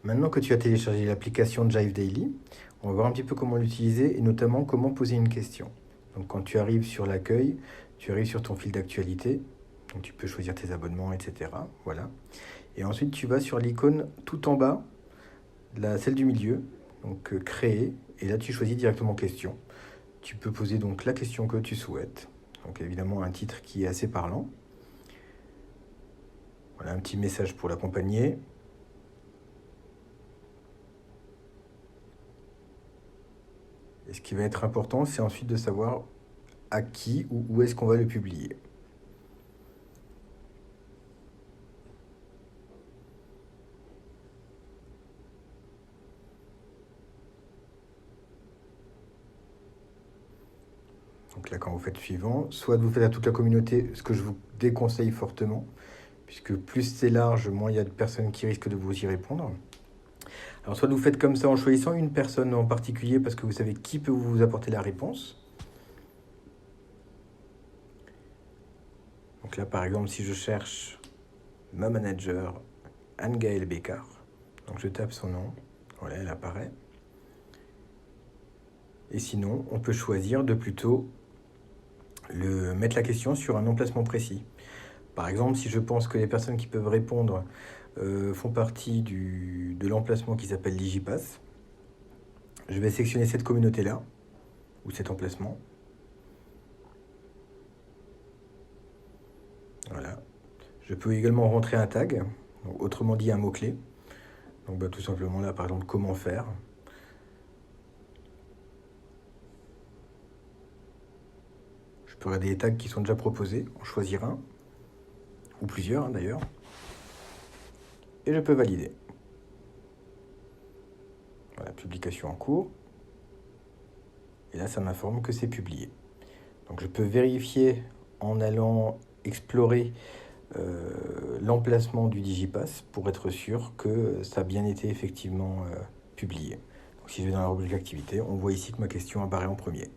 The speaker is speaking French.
Maintenant que tu as téléchargé l'application Jive Daily, on va voir un petit peu comment l'utiliser et notamment comment poser une question. Donc quand tu arrives sur l'accueil, tu arrives sur ton fil d'actualité, donc tu peux choisir tes abonnements, etc. Voilà. Et ensuite tu vas sur l'icône tout en bas, celle du milieu, donc créer, et là tu choisis directement question. Tu peux poser donc la question que tu souhaites, donc évidemment un titre qui est assez parlant. Voilà un petit message pour l'accompagner. Et ce qui va être important, c'est ensuite de savoir à qui ou où est-ce qu'on va le publier. Donc là, quand vous faites suivant, soit vous faites à toute la communauté, ce que je vous déconseille fortement, puisque plus c'est large, moins il y a de personnes qui risquent de vous y répondre. Alors soit vous faites comme ça en choisissant une personne en particulier parce que vous savez qui peut vous apporter la réponse. Donc là, par exemple, si je cherche ma manager, Anne-Gaëlle Bécard, donc je tape son nom, voilà, elle apparaît. Et sinon, on peut choisir de plutôt mettre la question sur un emplacement précis. Par exemple, si je pense que les personnes qui peuvent répondre font partie de l'emplacement qui s'appelle Digipass, je vais sélectionner cette communauté-là, ou cet emplacement. Voilà. Je peux également rentrer un tag, donc, autrement dit un mot-clé. Donc tout simplement là, par exemple, comment faire. Je peux regarder les tags qui sont déjà proposés, en choisir un, ou plusieurs d'ailleurs. Et je peux valider. Voilà, publication en cours. Et là, ça m'informe que c'est publié. Donc je peux vérifier en allant explorer l'emplacement du Digipass pour être sûr que ça a bien été effectivement publié. Donc si je vais dans la rubrique activité, on voit ici que ma question apparaît en premier.